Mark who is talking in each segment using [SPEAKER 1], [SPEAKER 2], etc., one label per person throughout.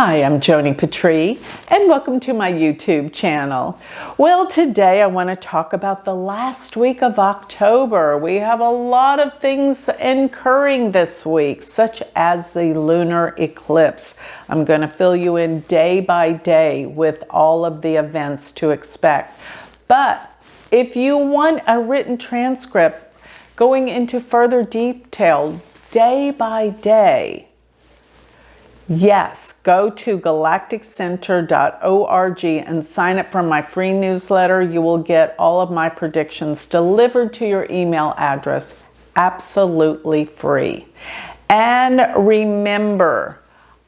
[SPEAKER 1] Hi, I'm Joni Patry, and welcome to my YouTube channel. Well, today I want to talk about the last week of October. We have a lot of things occurring this week, such as the lunar eclipse. I'm going to fill you in day by day with all of the events to expect. But if you want a written transcript going into further detail day by day, yes, go to galacticcenter.org and sign up for my free newsletter. You will get all of my predictions delivered to your email address absolutely free. And remember,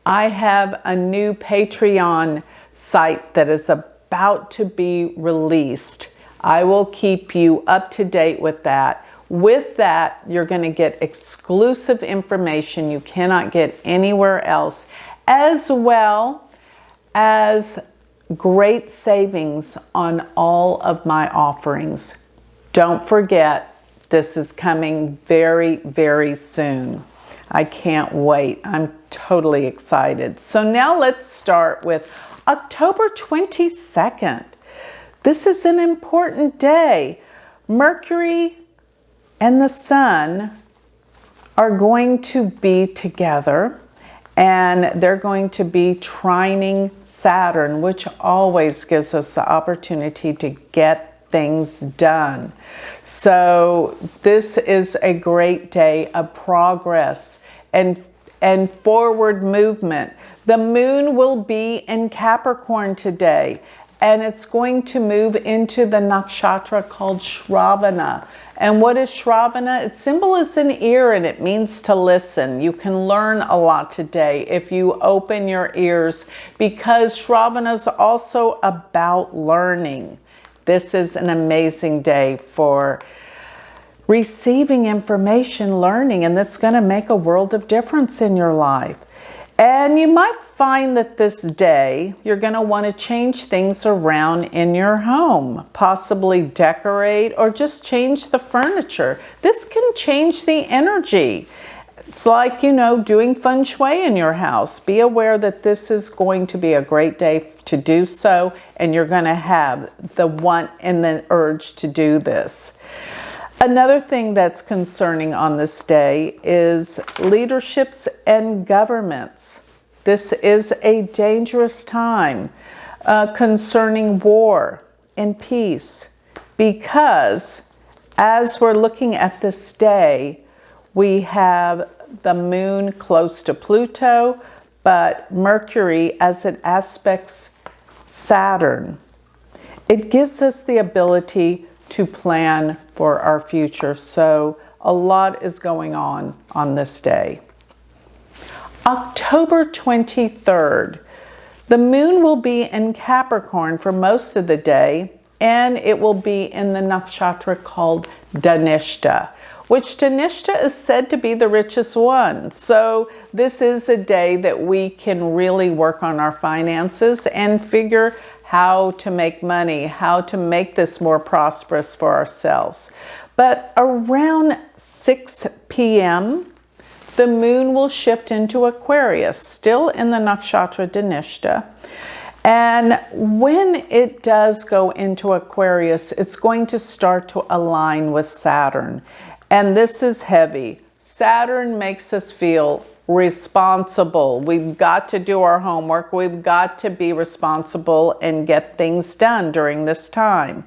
[SPEAKER 1] I have a new Patreon site that is about to be released. I will keep you up to date with that. With that, you're going to get exclusive information you cannot get anywhere else, as well as great savings on all of my offerings. Don't forget, this is coming very, very soon. I can't wait. I'm totally excited. So now let's start with October 22nd. This is an important day. Mercury and the Sun are going to be together, and they're going to be trining Saturn, which always gives us the opportunity to get things done. So this is a great day of progress and forward movement. The moon will be in Capricorn today, and it's going to move into the nakshatra called Shravana. And what is Shravana? Its symbol is an ear, and it means to listen. You can learn a lot today if you open your ears, because Shravana is also about learning. This is an amazing day for receiving information, learning, and that's going to make a world of difference in your life. And you might find that this day you're going to want to change things around in your home, possibly decorate or just change the furniture. This can change the energy. It's like, doing feng shui in your house. Be aware that this is going to be a great day to do so, and you're going to have the want and the urge to do this. Another thing that's concerning on this day is leaderships and governments. This is a dangerous time concerning war and peace, because as we're looking at this day, we have the moon close to Pluto, but Mercury as it aspects Saturn. It gives us the ability to plan for our future. So a lot is going on this day. October 23rd, the moon will be in Capricorn for most of the day, and it will be in the nakshatra called Dhanishta, which Dhanishta is said to be the richest one. So this is a day that we can really work on our finances and figure how to make money, how to make this more prosperous for ourselves. But around 6 p.m., the moon will shift into Aquarius, still in the nakshatra Dhanishta. And when it does go into Aquarius, it's going to start to align with Saturn. And this is heavy. Saturn makes us feel responsible. We've got to do our homework. We've got to be responsible and get things done during this time.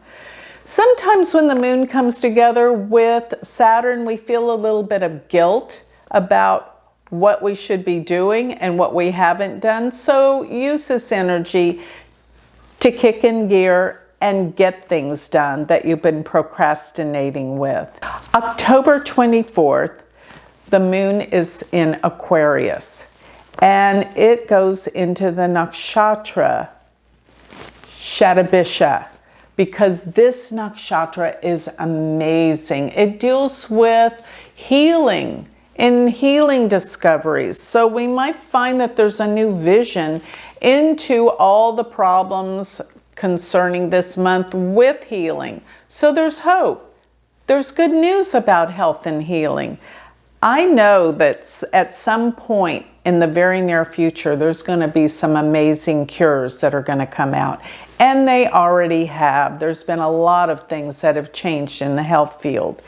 [SPEAKER 1] Sometimes when the moon comes together with Saturn, we feel a little bit of guilt about what we should be doing and what we haven't done. So use this energy to kick in gear and get things done that you've been procrastinating with. October 24th, the moon is in Aquarius, and it goes into the nakshatra Shatabisha, because this nakshatra is amazing. It deals with healing and healing discoveries. So we might find that there's a new vision into all the problems concerning this month with healing. So there's hope. There's good news about health and healing. I know that at some point in the very near future, there's going to be some amazing cures that are going to come out. And they already have. There's been a lot of things that have changed in the health field.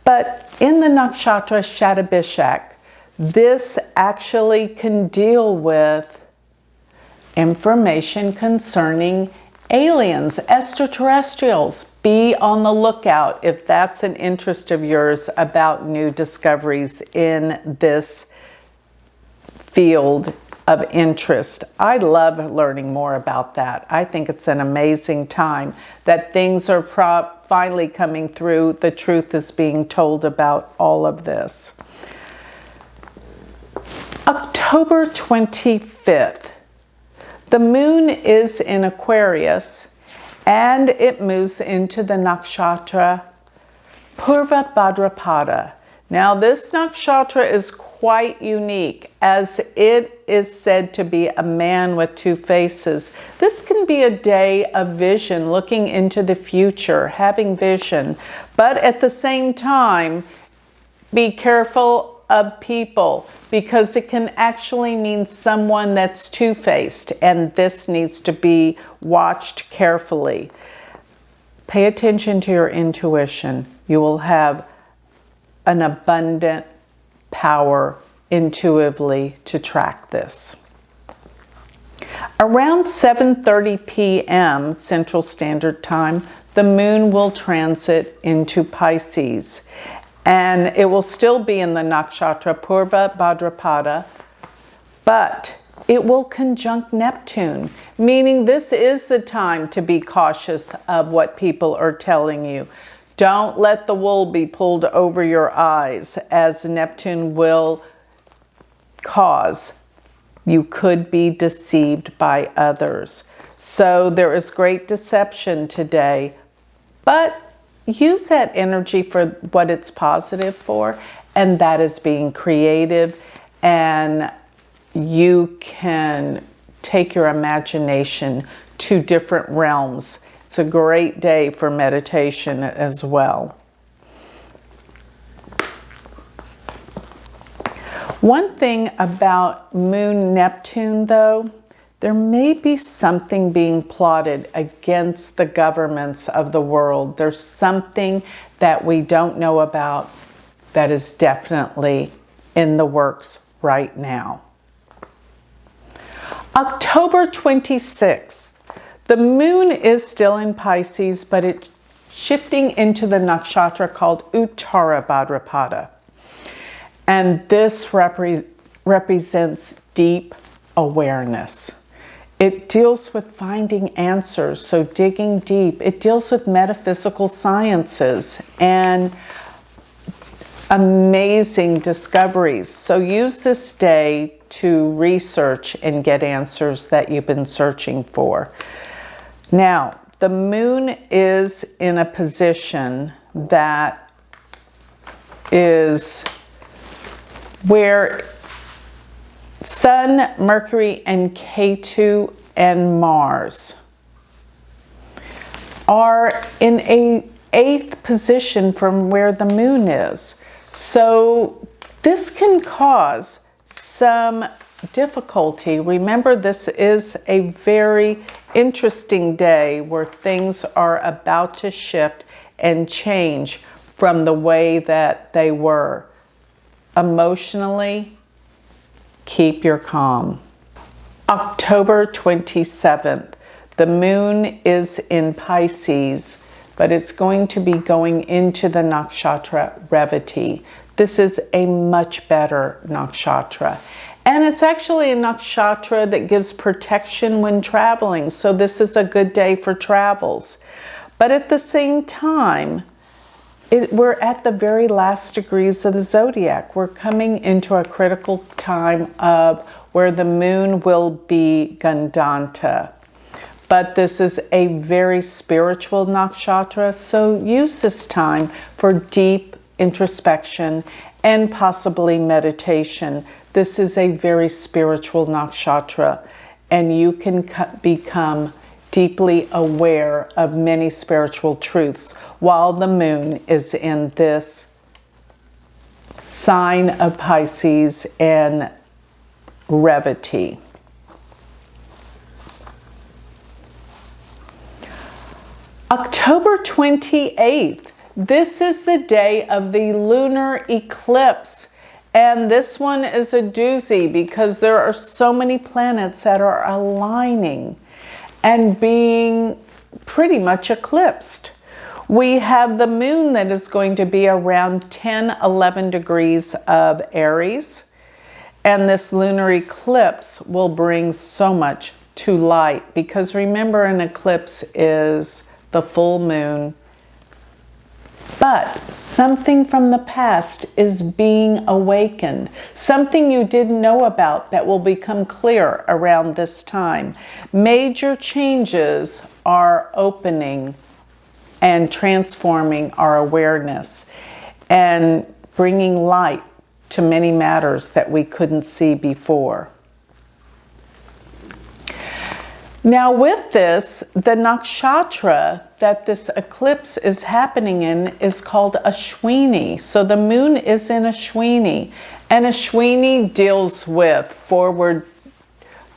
[SPEAKER 1] But in the nakshatra Shatabhishek, this actually can deal with information concerning aliens, extraterrestrials. Be on the lookout if that's an interest of yours about new discoveries in this field of interest. I love learning more about that. I think it's an amazing time that things are finally coming through. The truth is being told about all of this. October 25th, the moon is in Aquarius and it moves into the nakshatra Purva Bhadrapada. Now this nakshatra is quite unique as it is said to be a man with two faces. This can be a day of vision, looking into the future, having vision, but at the same time, be careful of people because it can actually mean someone that's two-faced, and this needs to be watched carefully. Pay attention to your intuition. You will have an abundant power intuitively to track this. Around 7:30 p.m. Central Standard Time, the moon will transit into Pisces. And it will still be in the nakshatra Purva Bhadrapada, but it will conjunct Neptune, meaning this is the time to be cautious of what people are telling you. Don't let the wool be pulled over your eyes, as Neptune will cause. You could be deceived by others. So there is great deception today, but use that energy for what it's positive for, and that is being creative, and you can take your imagination to different realms. It's a great day for meditation as well. One thing about Moon Neptune, though, there may be something being plotted against the governments of the world. There's something that we don't know about that is definitely in the works right now. October 26th, the moon is still in Pisces, but it's shifting into the nakshatra called Uttara Bhadrapada. And this represents deep awareness. It deals with finding answers, so digging deep. It deals with metaphysical sciences and amazing discoveries. So use this day to research and get answers that you've been searching for. Now, the moon is in a position that is where Sun, Mercury, and Ketu and Mars are in an 8th position from where the moon is. So this can cause some difficulty. Remember, this is a very interesting day where things are about to shift and change from the way that they were. Emotionally, keep your calm. October 27th, the moon is in Pisces, but it's going to be going into the nakshatra Revati. This is a much better nakshatra. And it's actually a nakshatra that gives protection when traveling. So this is a good day for travels. But at the same time, we're at the very last degrees of the zodiac. We're coming into a critical time of where the moon will be Gandanta. But this is a very spiritual nakshatra, so use this time for deep introspection and possibly meditation. This is a very spiritual nakshatra, and you can become deeply aware of many spiritual truths while the moon is in this sign of Pisces and Revati. October 28th, this is the day of the lunar eclipse. And this one is a doozy because there are so many planets that are aligning and being pretty much eclipsed. We have the moon that is going to be around 10-11 degrees of Aries. And this lunar eclipse will bring so much to light because remember, an eclipse is the full moon. But something from the past is being awakened. Something you didn't know about that will become clear around this time. Major changes are opening and transforming our awareness and bringing light to many matters that we couldn't see before. Now with this, the nakshatra that this eclipse is happening in is called Ashwini. So the moon is in Ashwini, and Ashwini deals with forward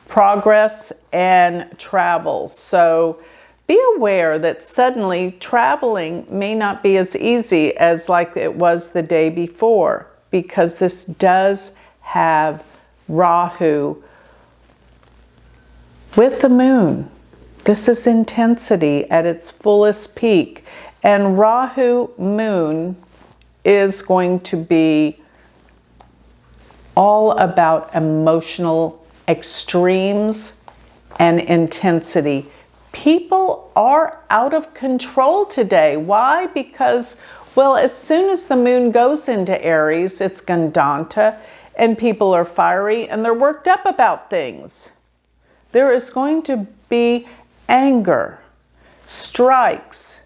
[SPEAKER 1] progress and travel. So be aware that suddenly traveling may not be as easy as like it was the day before, because this does have Rahu with the moon. This is intensity at its fullest peak. And Rahu moon is going to be all about emotional extremes and intensity. People are out of control today. Why? Because, well, as soon as the moon goes into Aries, it's Gandanta, and people are fiery and they're worked up about things. There is going to be anger, strikes,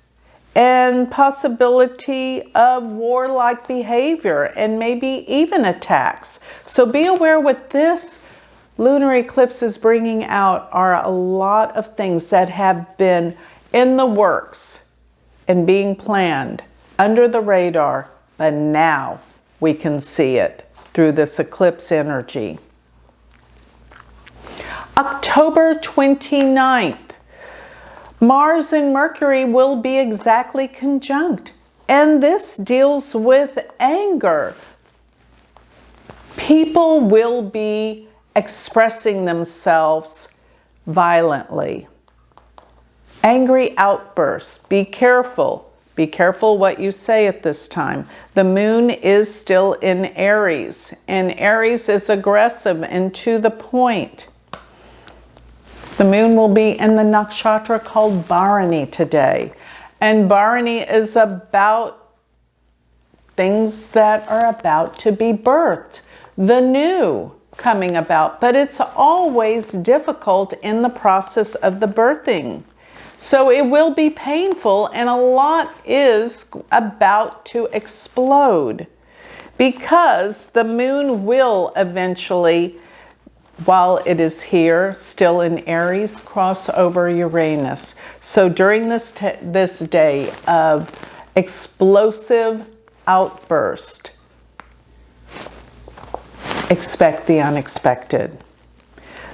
[SPEAKER 1] and possibility of warlike behavior and maybe even attacks. So be aware what this lunar eclipse is bringing out are a lot of things that have been in the works and being planned under the radar, but now we can see it through this eclipse energy. October 29th, Mars and Mercury will be exactly conjunct, and this deals with anger. People will be expressing themselves violently. Angry outbursts. Be careful. Be careful what you say at this time. The moon is still in Aries, and Aries is aggressive and to the point. The moon will be in the nakshatra called Bharani today. And Bharani is about things that are about to be birthed. The new coming about. But it's always difficult in the process of the birthing. So it will be painful, and a lot is about to explode. Because the moon will eventually, while it is here, still in Aries, cross over Uranus. So during this day of explosive outburst, expect the unexpected.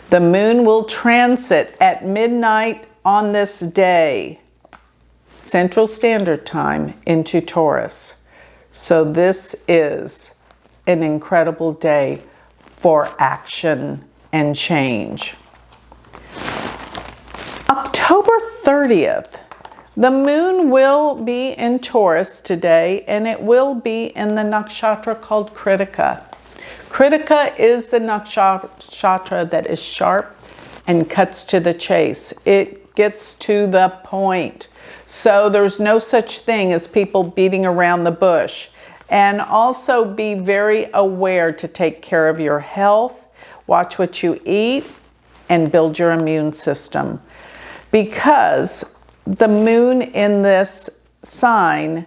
[SPEAKER 1] The moon will transit at midnight on this day, Central Standard Time, into Taurus. So this is an incredible day for action and change. October 30th, the moon will be in Taurus today, and it will be in the nakshatra called Kritika. Kritika is the nakshatra that is sharp and cuts to the chase. It gets to the point. So there's no such thing as people beating around the bush. And also be very aware to take care of your health, watch what you eat, and build your immune system. Because the moon in this sign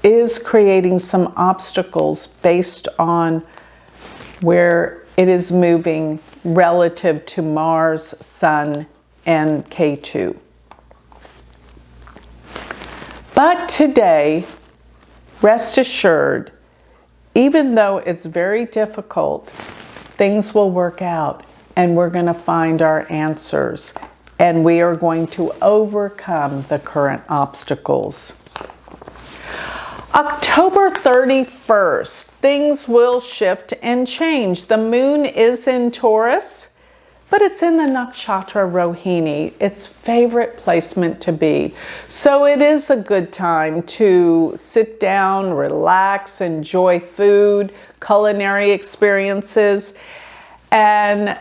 [SPEAKER 1] is creating some obstacles based on where it is moving relative to Mars, Sun, and K2. But today, rest assured even though it's very difficult, things will work out and we're going to find our answers and we are going to overcome the current obstacles. October 31st, things will shift and change. The moon is in Taurus, but it's in the nakshatra Rohini, its favorite placement to be. So it is a good time to sit down, relax, enjoy food, culinary experiences, and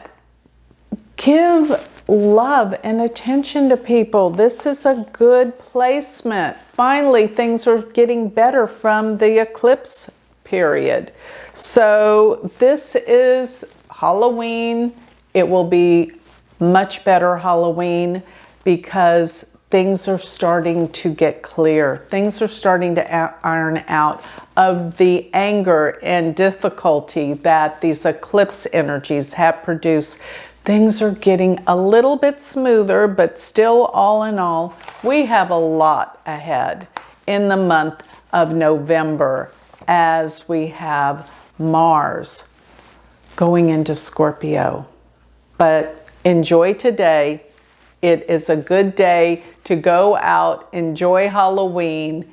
[SPEAKER 1] give love and attention to people. This is a good placement. Finally, things are getting better from the eclipse period. So this is Halloween. It will be much better Halloween because things are starting to get clear. Things are starting to iron out of the anger and difficulty that these eclipse energies have produced. Things are getting a little bit smoother, but still, all in all, we have a lot ahead in the month of November as we have Mars going into Scorpio. But enjoy today. It is a good day to go out, enjoy Halloween.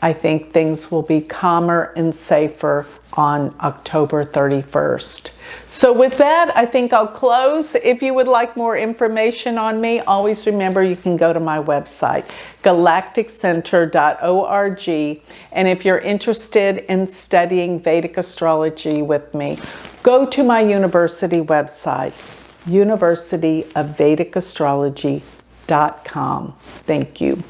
[SPEAKER 1] I think things will be calmer and safer on October 31st. So with that, I think I'll close. If you would like more information on me, always remember you can go to my website, galacticcenter.org. And if you're interested in studying Vedic astrology with me, go to my university website, universityofvedicastrology.com. Thank you.